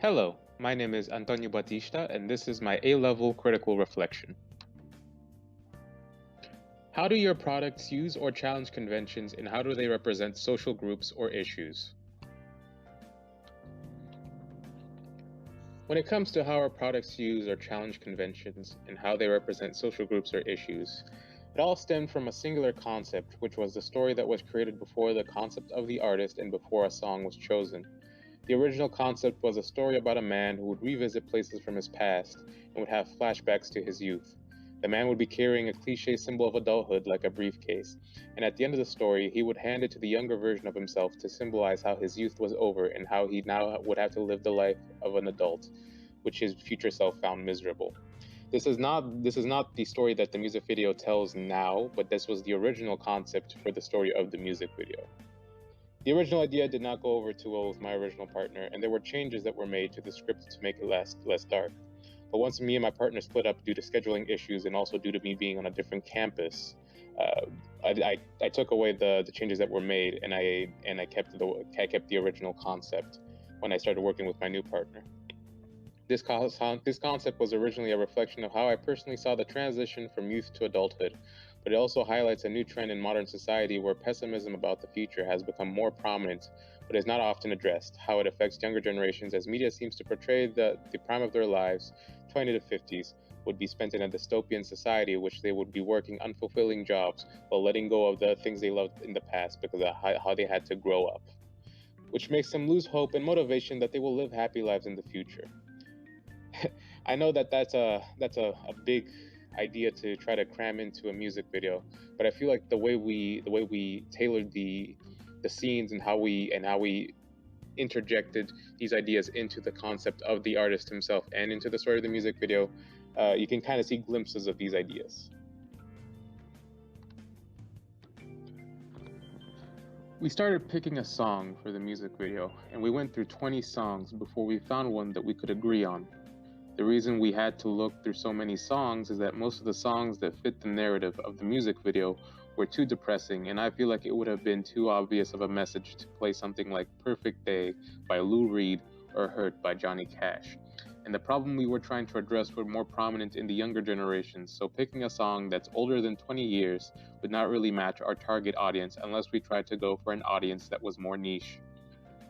Hello, my name is Antonio Batista, and this is my A-level critical reflection. How do your products use or challenge conventions, and how do they represent social groups or issues? When it comes to how our products use or challenge conventions and how they represent social groups or issues, it all stemmed from a singular concept, which was the story that was created before the concept of the artist and before a song was chosen. The original concept was a story about a man who would revisit places from his past and would have flashbacks to his youth. The man would be carrying a cliche symbol of adulthood like a briefcase, and at the end of the story, he would hand it to the younger version of himself to symbolize how his youth was over and how he now would have to live the life of an adult, which his future self found miserable. This is not the story that the music video tells now, but this was the original concept for the story of the music video. The original idea did not go over too well with my original partner, and there were changes that were made to the script to make it less dark. But once me and my partner split up due to scheduling issues and also due to me being on a different campus, uh, I took away the changes that were made, and I kept the original concept when I started working with my new partner. This concept was originally a reflection of how I personally saw the transition from youth to adulthood, but it also highlights a new trend in modern society where pessimism about the future has become more prominent, but is not often addressed. How it affects younger generations, as media seems to portray the prime of their lives, 20 to 50s, would be spent in a dystopian society in which they would be working unfulfilling jobs while letting go of the things they loved in the past because of how they had to grow up, which makes them lose hope and motivation that they will live happy lives in the future. I know that that's a big idea to try to cram into a music video, but I feel like the way we tailored the scenes and how we interjected these ideas into the concept of the artist himself and into the story of the music video, you can kind of see glimpses of these ideas. We started picking a song for the music video, and we went through 20 songs before we found one that we could agree on. The reason we had to look through so many songs is that most of the songs that fit the narrative of the music video were too depressing, and I feel like it would have been too obvious of a message to play something like Perfect Day by Lou Reed or Hurt by Johnny Cash. And the problem we were trying to address were more prominent in the younger generations, so picking a song that's older than 20 years would not really match our target audience unless we tried to go for an audience that was more niche.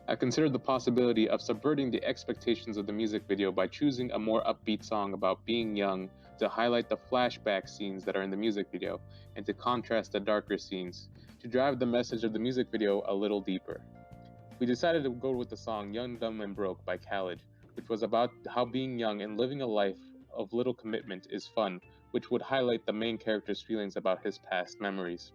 I considered the possibility of subverting the expectations of the music video by choosing a more upbeat song about being young to highlight the flashback scenes that are in the music video and to contrast the darker scenes, to drive the message of the music video a little deeper. We decided to go with the song Young, Dumb, and Broke by Khaled, which was about how being young and living a life of little commitment is fun, which would highlight the main character's feelings about his past memories.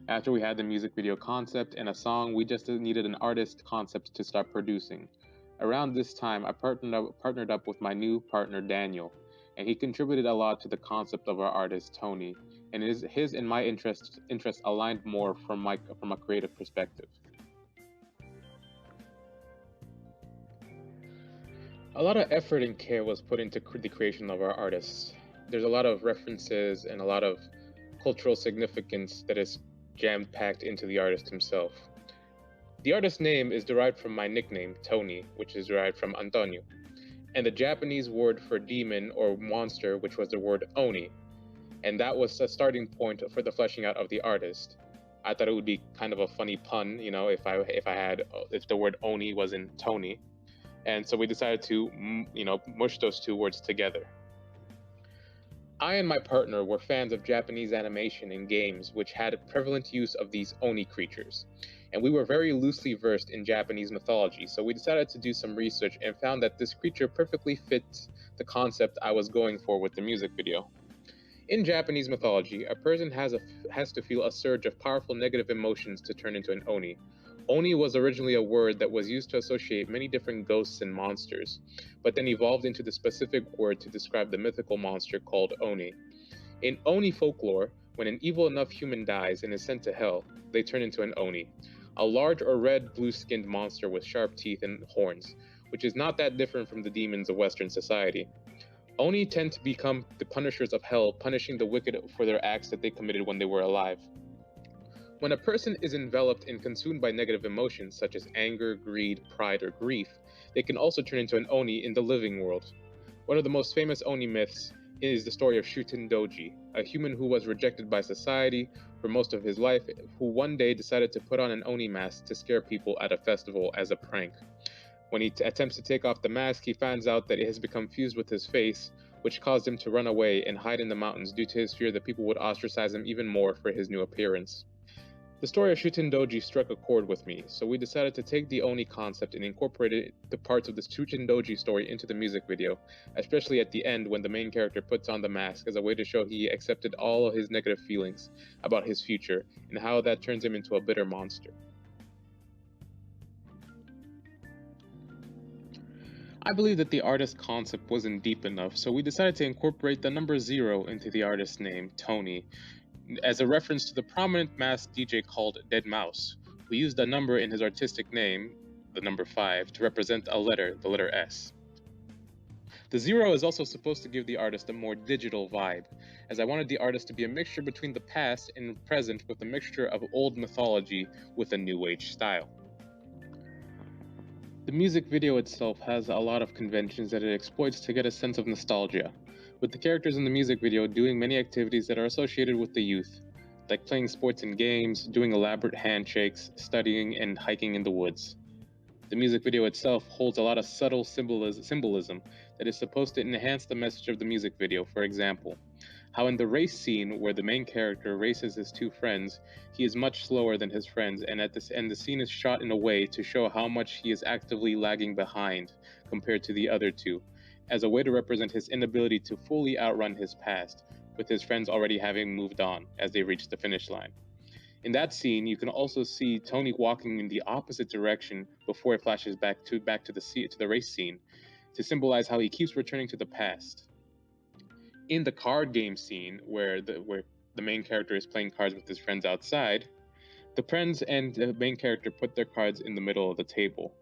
After we had the music video concept and a song, we just needed an artist concept to start producing. Around this time, I partnered up with my new partner Daniel, and he contributed a lot to the concept of our artist Tony, and his and my interests aligned more from a creative perspective. A lot of effort and care was put into the creation of our artists. There's a lot of references and a lot of cultural significance that is jam packed into the artist himself. The artist's name is derived from my nickname, Tony, which is derived from Antonio, and the Japanese word for demon or monster, which was the word oni, and that was a starting point for the fleshing out of the artist. I thought it would be kind of a funny pun, if the word oni was in Tony, and so we decided to mush those two words together. I and my partner were fans of Japanese animation and games which had a prevalent use of these oni creatures, and we were very loosely versed in Japanese mythology, so we decided to do some research and found that this creature perfectly fits the concept I was going for with the music video. In Japanese mythology, a person has to feel a surge of powerful negative emotions to turn into an oni. Oni was originally a word that was used to associate many different ghosts and monsters, but then evolved into the specific word to describe the mythical monster called Oni. In Oni folklore, when an evil enough human dies and is sent to hell, they turn into an Oni, a large or red blue skinned monster with sharp teeth and horns, which is not that different from the demons of Western society. Oni tend to become the punishers of hell, punishing the wicked for their acts that they committed when they were alive. When a person is enveloped and consumed by negative emotions such as anger, greed, pride, or grief, they can also turn into an Oni in the living world. One of the most famous Oni myths is the story of Shuten Doji, a human who was rejected by society for most of his life, who one day decided to put on an Oni mask to scare people at a festival as a prank. When he attempts to take off the mask, he finds out that it has become fused with his face, which caused him to run away and hide in the mountains due to his fear that people would ostracize him even more for his new appearance. The story of Shuten Doji struck a chord with me, so we decided to take the Oni concept and incorporate the parts of the Shuten Doji story into the music video, especially at the end when the main character puts on the mask as a way to show he accepted all of his negative feelings about his future and how that turns him into a bitter monster. I believe that the artist concept wasn't deep enough, so we decided to incorporate the number 0 into the artist's name, Tony, as a reference to the prominent masked DJ called Deadmau5, who used a number in his artistic name, the number 5, to represent a letter, the letter S. The 0 is also supposed to give the artist a more digital vibe, as I wanted the artist to be a mixture between the past and present with a mixture of old mythology with a new age style. The music video itself has a lot of conventions that it exploits to get a sense of nostalgia, with the characters in the music video doing many activities that are associated with the youth, like playing sports and games, doing elaborate handshakes, studying, and hiking in the woods. The music video itself holds a lot of subtle symbolism that is supposed to enhance the message of the music video. For example, how in the race scene where the main character races his two friends, he is much slower than his friends, and the scene is shot in a way to show how much he is actively lagging behind compared to the other two, as a way to represent his inability to fully outrun his past, with his friends already having moved on as they reach the finish line. In that scene, you can also see Tony walking in the opposite direction before it flashes back to the race scene, to symbolize how he keeps returning to the past. In the card game scene, where the main character is playing cards with his friends outside, the friends and the main character put their cards in the middle of the table.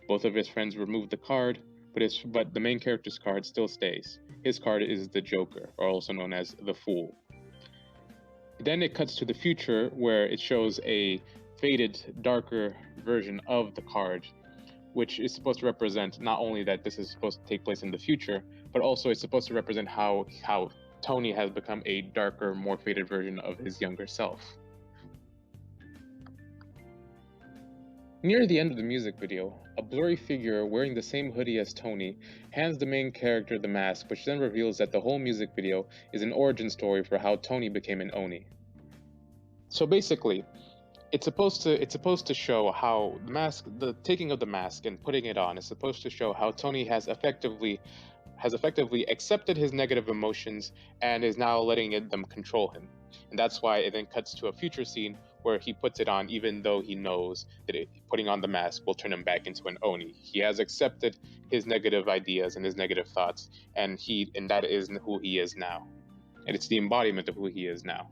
Both of his friends remove the card, but the main character's card still stays. His card is the Joker, or also known as the Fool. Then it cuts to the future, where it shows a faded, darker version of the card, which is supposed to represent not only that this is supposed to take place in the future, but also it's supposed to represent how Tony has become a darker, more faded version of his younger self. Near the end of the music video, a blurry figure wearing the same hoodie as Tony hands the main character the mask, which then reveals that the whole music video is an origin story for how Tony became an Oni. So basically, it's supposed to show how the taking of the mask and putting it on is supposed to show how Tony has effectively accepted his negative emotions and is now letting them control him. And that's why it then cuts to a future scene where he puts it on even though he knows that putting on the mask will turn him back into an Oni. He has accepted his negative ideas and his negative thoughts, and that is who he is now. And it's the embodiment of who he is now.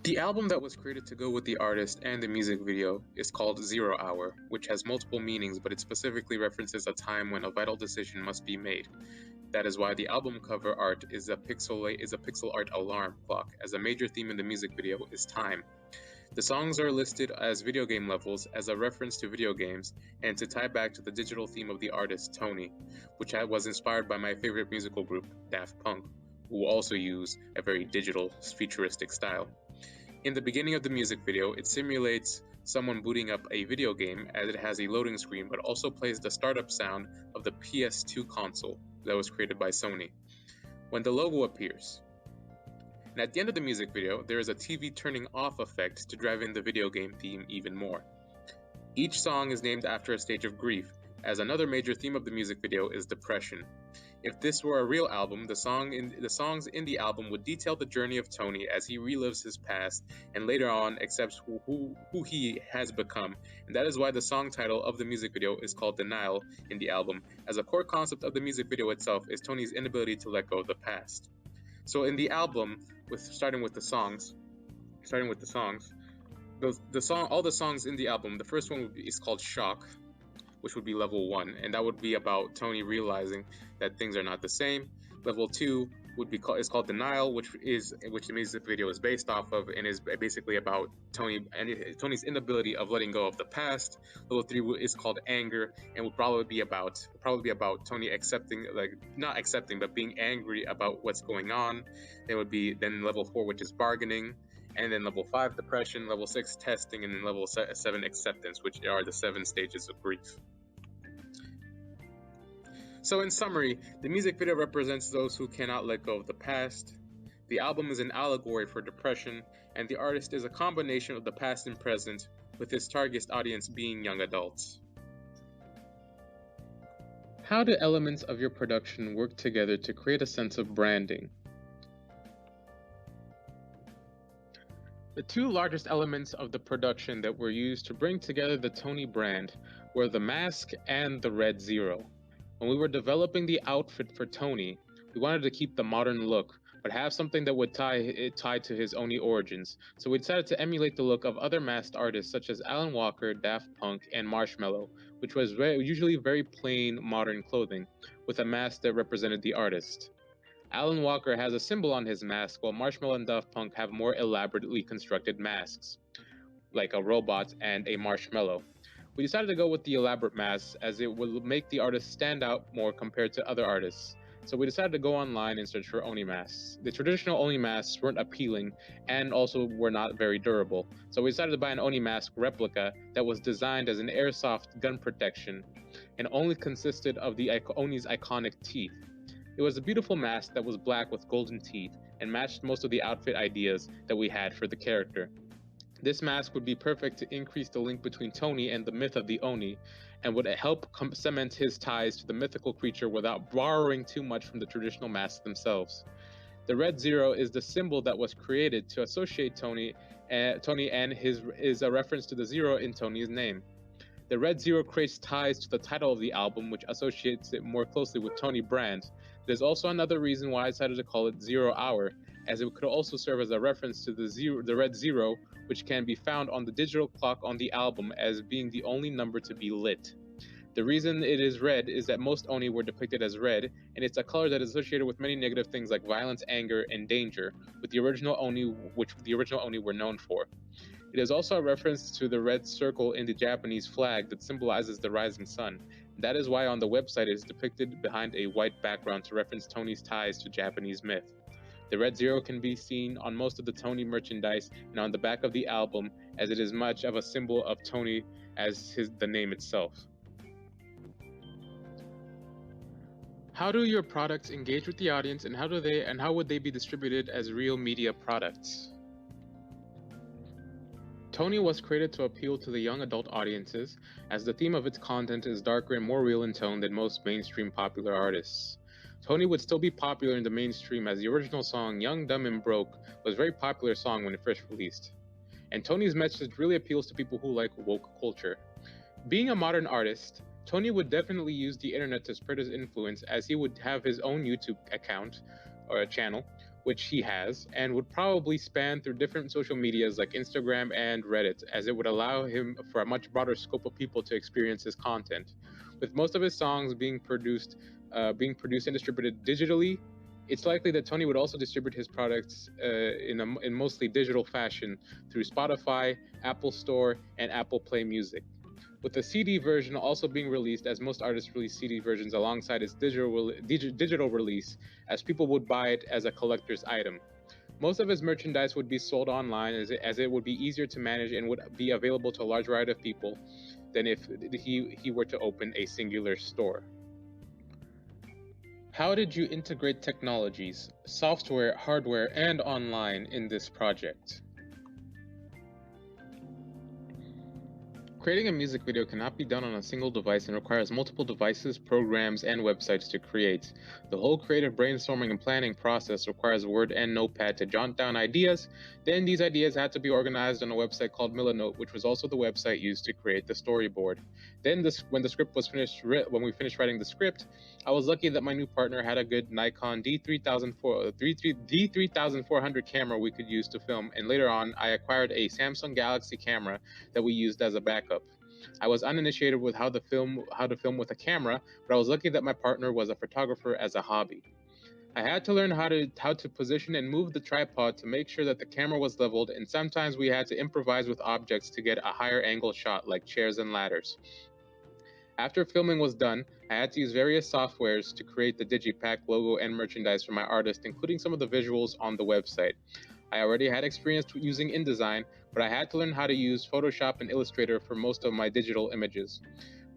The album that was created to go with the artist and the music video is called 0 Hour, which has multiple meanings, but it specifically references a time when a vital decision must be made. That is why the album cover art is a pixel art alarm clock, as a major theme in the music video is time. The songs are listed as video game levels as a reference to video games and to tie back to the digital theme of the artist Tony, which was inspired by my favorite musical group, Daft Punk, who also use a very digital, futuristic style. In the beginning of the music video, it simulates someone booting up a video game as it has a loading screen, but also plays the startup sound of the PS2 console that was created by Sony when the logo appears. And at the end of the music video, there is a TV turning off effect to drive in the video game theme even more. Each song is named after a stage of grief, as another major theme of the music video is depression. If this were a real album, the songs in the album would detail the journey of Tony as he relives his past and later on accepts who he has become. And that is why the song title of the music video is called Denial in the album, as a core concept of the music video itself is Tony's inability to let go of the past. So in the album, starting with the songs, all the songs in the album, the first one is called Shock, which would be level 1, and that would be about Tony realizing that things are not the same. Level 2 is called Denial, which the music video is based off of, and is basically about Tony's inability of letting go of the past. Level 3 is called Anger, and will probably be about Tony accepting, like not accepting, but being angry about what's going on. There would be then level 4, which is Bargaining, and then level 5 Depression, level 6 Testing, and then level 7 Acceptance, which are the 7 stages of grief. So in summary, the music video represents those who cannot let go of the past. The album is an allegory for depression, and the artist is a combination of the past and present, with his target audience being young adults. How do elements of your production work together to create a sense of branding? The two largest elements of the production that were used to bring together the Tony brand were the mask and the Red Zero. When we were developing the outfit for Tony, we wanted to keep the modern look, but have something that would tie to his Oni origins. So we decided to emulate the look of other masked artists such as Alan Walker, Daft Punk, and Marshmello, which was usually very plain modern clothing, with a mask that represented the artist. Alan Walker has a symbol on his mask, while Marshmello and Daft Punk have more elaborately constructed masks, like a robot and a marshmallow. We decided to go with the elaborate masks as it would make the artist stand out more compared to other artists. So we decided to go online and search for Oni masks. The traditional Oni masks weren't appealing and also were not very durable. So we decided to buy an Oni mask replica that was designed as an airsoft gun protection and only consisted of the Oni's iconic teeth. It was a beautiful mask that was black with golden teeth and matched most of the outfit ideas that we had for the character. This mask would be perfect to increase the link between Tony and the myth of the Oni, and would help cement his ties to the mythical creature without borrowing too much from the traditional masks themselves. The Red Zero is the symbol that was created to associate Tony and is a reference to the zero in Tony's name. The Red Zero creates ties to the title of the album, which associates it more closely with Tony brand. There's also another reason why I decided to call it 0 Hour, as it could also serve as a reference to the Red Zero, which can be found on the digital clock on the album as being the only number to be lit. The reason it is red is that most Oni were depicted as red, and it's a color that is associated with many negative things like violence, anger, and danger, with the original Oni, which the original Oni were known for. It is also a reference to the red circle in the Japanese flag that symbolizes the rising sun. That is why on the website it is depicted behind a white background to reference Tony's ties to Japanese myth. The Red Zero can be seen on most of the Tony merchandise and on the back of the album, as it is much of a symbol of Tony as the name itself. How do your products engage with the audience, and how would they be distributed as real media products? Tony was created to appeal to the young adult audiences, as the theme of its content is darker and more real in tone than most mainstream popular artists. Tony would still be popular in the mainstream, as the original song Young, Dumb, and Broke was a very popular song when it first released. And Tony's message really appeals to people who like woke culture. Being a modern artist, Tony would definitely use the internet to spread his influence, as he would have his own YouTube account or a channel, which he has, and would probably span through different social medias like Instagram and Reddit, as it would allow him for a much broader scope of people to experience his content. With most of his songs being produced and distributed digitally, it's likely that Tony would also distribute his products in mostly digital fashion through Spotify, Apple Store, and Apple Play Music, with the CD version also being released, as most artists release CD versions alongside its digital release, as people would buy it as a collector's item. Most of his merchandise would be sold online, as it would be easier to manage and would be available to a large variety of people than if he were to open a singular store. How did you integrate technologies, software, hardware, and online in this project? Creating a music video cannot be done on a single device and requires multiple devices, programs, and websites to create. The whole creative brainstorming and planning process requires Word and Notepad to jot down ideas. Then these ideas had to be organized on a website called Milanote, which was also the website used to create the storyboard. Then when we finished writing the script, I was lucky that my new partner had a good Nikon D3400 camera we could use to film, and later on I acquired a Samsung Galaxy camera that we used as a backup. I was uninitiated with how to film with a camera, but I was lucky that my partner was a photographer as a hobby. I had to learn how to position and move the tripod to make sure that the camera was leveled, and sometimes we had to improvise with objects to get a higher angle shot like chairs and ladders. After filming was done, I had to use various softwares to create the Digipack logo and merchandise for my artist, including some of the visuals on the website. I already had experience using InDesign, but I had to learn how to use Photoshop and Illustrator for most of my digital images.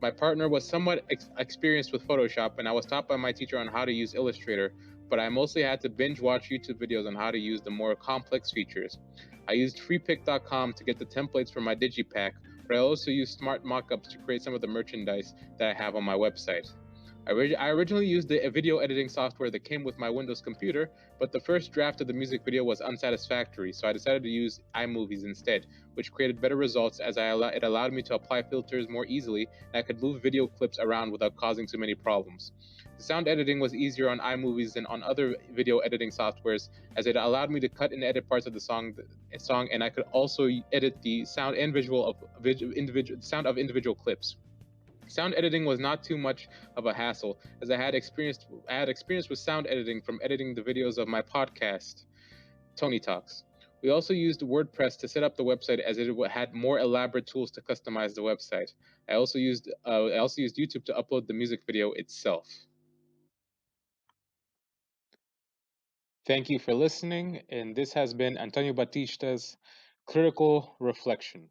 My partner was somewhat experienced with Photoshop, and I was taught by my teacher on how to use Illustrator, but I mostly had to binge watch YouTube videos on how to use the more complex features. I used freepik.com to get the templates for my Digipack, but I also used smart mockups to create some of the merchandise that I have on my website. I originally used the video editing software that came with my Windows computer, but the first draft of the music video was unsatisfactory, so I decided to use iMovies instead, which created better results as it allowed me to apply filters more easily and I could move video clips around without causing too many problems. The sound editing was easier on iMovies than on other video editing softwares, as it allowed me to cut and edit parts of the song, and I could also edit the sound and visual of individual sound of individual clips. Sound editing was not too much of a hassle, as I had experience with sound editing from editing the videos of my podcast, Tony Talks. We also used WordPress to set up the website, as it had more elaborate tools to customize the website. I also used YouTube to upload the music video itself. Thank you for listening, and this has been Antonio Batista's Critical Reflection.